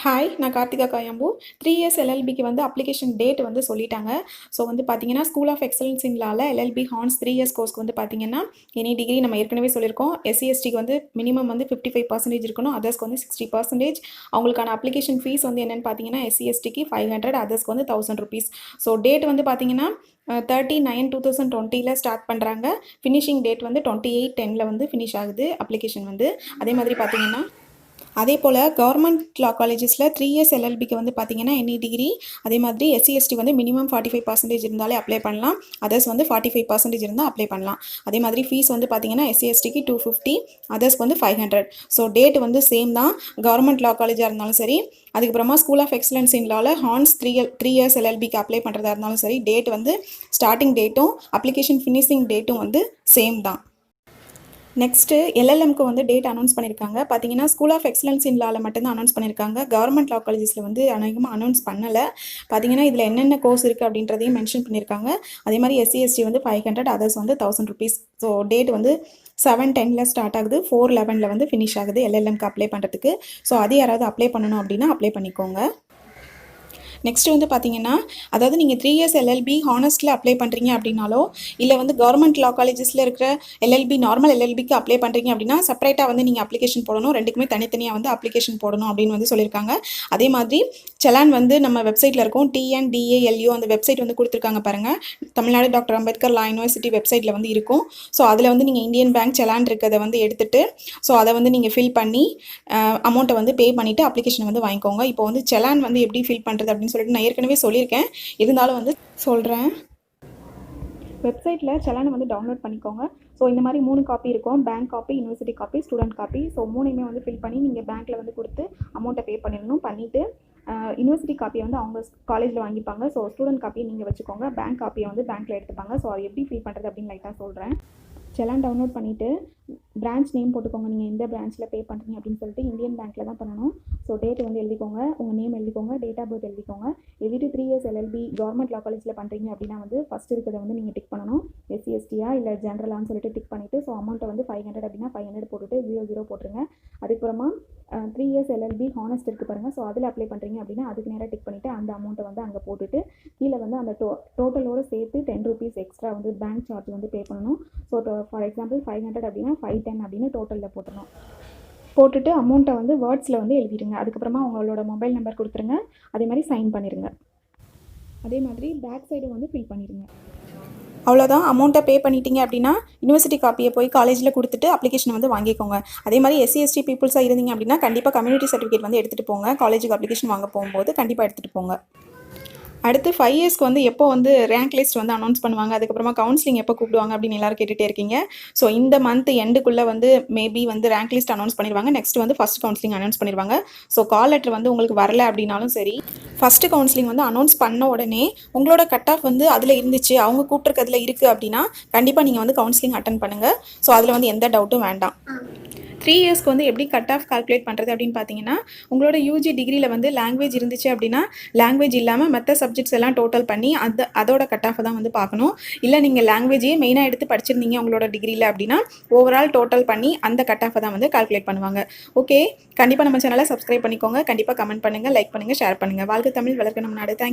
Hi, நான் Karthika காயம்பு. 3 years எல்எல்பிக்கு வந்து application date வந்து சொல்லிட்டாங்க. ஸோ வந்து பார்த்தீங்கன்னா, ஸ்கூல் ஆஃப் எக்ஸலன்ஸ் இன் லால எல்எல்பி ஹார்ன்ஸ் 3 இயர்ஸ் கோர்ஸ்க்கு வந்து பார்த்தீங்கன்னா, எனி டிகிரி நம்ம ஏற்கனவே சொல்லியிருக்கோம். எஸ்சி, எஸ்டிக்கு வந்து மினிமம் வந்து 55% இருக்கணும். அதர்ஸ்க்கு வந்து 60%. அவங்களுக்கான அப்ளிகேஷன் ஃபீஸ் வந்து என்னென்னு பார்த்தீங்கன்னா, எஸ்சி, எஸ்டிக்கு 500, அதர்ஸ்க்கு வந்து ₹1000. ஸோ டேட் வந்து பார்த்தீங்கன்னா 30/9/2020 ஸ்டார்ட் பண்ணுறாங்க. ஃபினிஷிங் டேட் வந்து 28/10 வந்து ஃபினிஷ் ஆகுது அப்ளிகேஷன் வந்து. அதே மாதிரி பார்த்தீங்கன்னா, அதே போல் கவர்மெண்ட் லா காலேஜஸில் 3 இயர்ஸ் எல்எல்பிக்கு வந்து பார்த்தீங்கன்னா எனி டிகிரி, அதே மாதிரி எஸ்சி எஸ்டி வந்து மினிமம் 45% இருந்தாலே அப்ளை பண்ணலாம். அதர்ஸ் வந்து 45% இருந்தால் அப்ளை பண்ணலாம். அதே மாதிரி ஃபீஸ் வந்து பார்த்தீங்கன்னா எஸ்சி எஸ்டிக்கு 250, அதர்ஸ்க்கு வந்து 500. ஸோ டேட் வந்து சேம் தான், கவர்மெண்ட் லா காலேஜாக இருந்தாலும் சரி. அதுக்கப்புறமா ஸ்கூல் ஆஃப் எக்ஸலன்ஸ் இன் லால ஹார்ன்ஸ் 3 இயர்ஸ் எல்எல்பிக்கு அப்ளை பண்ணுறதா இருந்தாலும் சரி, டேட் வந்து ஸ்டார்டிங் டேட்டும் அப்ளிகேஷன் ஃபினிஷிங் டேட்டும் வந்து சேம் தான். நெக்ஸ்ட்டு எல்எல்எம்க்கு வந்து டேட் அனௌன்ஸ் பண்ணியிருக்காங்க. பார்த்தீங்கன்னா ஸ்கூல் ஆஃப் எக்ஸலன்ஸ் இன் லால மட்டும்தான் அனௌன்ஸ் பண்ணியிருக்காங்க. கவர்மெண்ட் லா காலேஜஸில் வந்து அநேகமாக அனௌன்ஸ் பண்ணலை. பார்த்தீங்கன்னா இதில் என்னென்ன கோர்ஸ் இருக்குது அப்படின்றதையும் மென்ஷன் பண்ணியிருக்காங்க. அதே மாதிரி எஸ்சி எஸ்டி வந்து 500, அதர்ஸ் வந்து ₹1000. ஸோ டேட் வந்து 7/10 ஸ்டார்ட் ஆகுது, 4/11 வந்து ஃபினிஷ் ஆகுது எல்எல்எம்க்கு அப்ளை பண்ணுறதுக்கு. ஸோ அது யாராவது அப்ளை பண்ணணும் அப்படின்னா அப்ளை பண்ணிக்கோங்க. நெக்ஸ்ட் வந்து பார்த்தீங்கன்னா, அதாவது நீங்கள் 3 இயர்ஸ் எல்எல்பி ஹானஸ்ட்டில் அப்ளை பண்ணுறீங்க அப்படின்னாலோ, இல்லை வந்து கவர்மெண்ட் லா காலேஜஸில் இருக்கிற எல்எல்பி நார்மல் எல்எல்பிக்கு அப்ளை பண்ணுறீங்க அப்படின்னா செப்பரேட்டாக வந்து நீங்கள் அப்ளிகேஷன் போடணும். ரெண்டுக்குமே தனித்தனியாக வந்து அப்ளிகேஷன் போடணும் அப்படின்னு வந்து சொல்லியிருக்காங்க. அதே மாதிரி செலான் வந்து நம்ம வெப்சைட்டில் இருக்கும், TNDALU அந்த வெப்சைட் வந்து கொடுத்துருக்காங்க பாருங்கள். தமிழ்நாடு டாக்டர் அம்பேத்கர் லா யூனிவர்சிட்டி வெப்சைட்டில் வந்து இருக்கும். ஸோ அதில் வந்து நீங்கள் இந்தியன் பேங்க் செலான் இருக்கிறத வந்து எடுத்துகிட்டு, ஸோ அதை வந்து நீங்கள் ஃபில் பண்ணி அமௌண்ட்டை வந்து பே பண்ணிவிட்டு அப்ளிகேஷன் வந்து வாங்கிக்கோங்க. இப்போ வந்து செலான் வந்து எப்படி ஃபில் பண்ணுறது அப்படின்னு சொல்லிட்டு நான் ஏற்கனவே சொல்லியிருக்கேன், இருந்தாலும் வந்து சொல்கிறேன். வெப்சைட்டில் செலானை வந்து டவுன்லோட் பண்ணிக்கோங்க. ஸோ இந்த மாதிரி 3 காப்பி இருக்கும், bank copy, university copy, student copy. So 3யுமே வந்து ஃபில் பண்ணி நீங்கள் பேங்க்கில் வந்து கொடுத்து அமௌண்ட்டை பே பண்ணிடணும். பண்ணிவிட்டு யூனிவர்சிட்டி காப்பியை வந்து அவங்க காலேஜில் வாங்கிப்பாங்க. ஸோ ஸ்டூடெண்ட் காப்பியை நீங்கள் வச்சுக்கோங்க, பேங்க் காப்பியை வந்து பேங்க்கில் எடுத்துப்பாங்க. ஸோ அது எப்படி ஃபில் பண்ணுறது அப்படின்னு லைட்டாக சொல்கிறேன். செலான் டவுன்லோட் பண்ணிவிட்டு பிரான்ச் நேம் போட்டுக்கோங்க. நீங்கள் எந்த பிரான்ச்சில் பே பண்ணுறீங்க அப்படின்னு சொல்லிட்டு இந்தியன் பேங்க்கில் தான் பண்ணணும். ஸோ டேட் வந்து எழுதிக்கோங்க, உங்கள் நேம் எழுதிக்கோங்க, டேட் ஆஃப் பர்த் எழுதிக்கோங்க. எழுதிட்டு 3 இயர்ஸ் எல்எல்பி கவர்மெண்ட் லா காலேஜில் பண்ணுறீங்க அப்படின்னா வந்து ஃபஸ்ட் இருக்கிறத வந்து நீங்கள் டிக் பண்ணணும். எஸ்சி எஸ்டியா இல்லை ஜென்ரலான்னு சொல்லிட்டு டிக் பண்ணிவிட்டு, ஸோ அமௌண்ட்டை வந்து 500 அப்படின்னா 500 போட்டுட்டு 00 போட்டுருங்க. அதுக்கப்புறமா 3 இயர்ஸ் எல்எல்பி ஹானஸ்ட் இருக்குது பாருங்கள். ஸோ அதில் அப்ளை பண்ணுறீங்க அப்படின்னா அதுக்கு நேராக டிக் பண்ணிவிட்டு அந்த அமௌண்ட்டை வந்து அங்கே போட்டுட்டு கீழே வந்து அந்த டோட்டலோடு சேர்த்து ₹10 எக்ஸ்ட்ரா வந்து பேங்க் சார்ஜ் வந்து பே பண்ணணும். ஸோ ஃபார் எக்ஸாம்பிள் 500 அப்படின்னா 510 அப்படின்னு டோட்டலில் போட்டணும். போட்டுட்டு அமௌண்ட்டை வந்து வேர்ட்ஸில் வந்து எழுதிடுங்க. அதுக்கப்புறமா உங்களோட மொபைல் நம்பர் கொடுத்துருங்க. அதே மாதிரி சைன் பண்ணிடுங்க. அதே மாதிரி பேக் சைடும் வந்து ஃபில் பண்ணிடுங்க. அவ்வளோதான், அமௌண்ட்டை பே பண்ணிட்டீங்க அப்படின்னா யூனிவர்சிட்டி காப்பியை போய் காலேஜில் கொடுத்துட்டு அப்ளிகேஷனை வந்து வாங்கிக்கோங்க. அதே மாதிரி எஸ்சி எஸ்டி பீப்புள்ஸாக இருந்தீங்க அப்படின்னா கண்டிப்பாக கம்யூனிட்டி சர்டிஃபிகேட் வந்து எடுத்துகிட்டு போங்க. காலேஜுக்கு அப்ளிகேஷன் வாங்க போகும்போது கண்டிப்பாக எடுத்துகிட்டு போங்க. அடுத்து 5 இயர்ஸ்க்கு வந்து எப்போ வந்து ரேங்க் லிஸ்ட் வந்து அனௌன்ஸ் பண்ணுவாங்க, அதுக்கப்புறமா கவுன்சிலிங் எப்போ கூப்பிடுவாங்க அப்படின்னு எல்லாரும் கேட்டுகிட்டே இருக்கீங்க. ஸோ இந்த மந்த் எண்டுக்குள்ளே வந்து மேபி வந்து ரேங்க் லிஸ்ட் அனௌன்ஸ் பண்ணிடுவாங்க. நெக்ஸ்ட் வந்து ஃபஸ்ட் கவுன்சிலிங் அனௌன்ஸ் பண்ணிடுவாங்க. ஸோ கால் லெட்டர் வந்து உங்களுக்கு வரல அப்படின்னாலும் சரி, ஃபஸ்ட்டு கவுன்சிலிங் வந்து அனௌன்ஸ் பண்ண உடனே உங்களோட கட் ஆஃப் வந்து அதில் இருந்துச்சு, அவங்க கூப்பிட்ருக்கிறதுல இருக்குது அப்படின்னா கண்டிப்பாக நீங்கள் வந்து கவுன்சிலிங் அட்டன் பண்ணுங்கள். ஸோ அதில் வந்து எந்த டவுட்டும் வேண்டாம். 3 இயர்ஸ்க்கு வந்து எப்படி கட் ஆஃப் கால்குலேட் பண்ணுறது அப்படின்னு பார்த்தீங்கன்னா, உங்களோட யூஜி டிகிரியில் வந்து லாங்குவேஜ் இருந்துச்சு அப்படின்னா லாங்குவேஜ் இல்லாமல் மற்ற சப்ஜெக்ட்ஸ் எல்லாம் டோட்டல் பண்ணி அதோட கட் ஆஃபை தான் வந்து பார்க்கணும். இல்லை நீங்கள் லாங்குவேஜையே மெயினாக எடுத்து படிச்சிருந்தீங்க உங்களோட டிகிரியில் அப்படின்னா ஓவரால் டோட்டல் பண்ணி அந்த கட் ஆஃபை தான் வந்து கால்குலேட் பண்ணுவாங்க. ஓகே, கண்டிப்பாக நம்ம சேனலை சப்ஸ்கிரைப் பண்ணிக்கோங்க. கண்டிப்பாக கமெண்ட் பண்ணுங்கள், லைக் பண்ணுங்கள், ஷேர் பண்ணுங்கள். வாழ்க தமிழ், வளர்க்க நம்ம நாடு. தேங்க்யூ.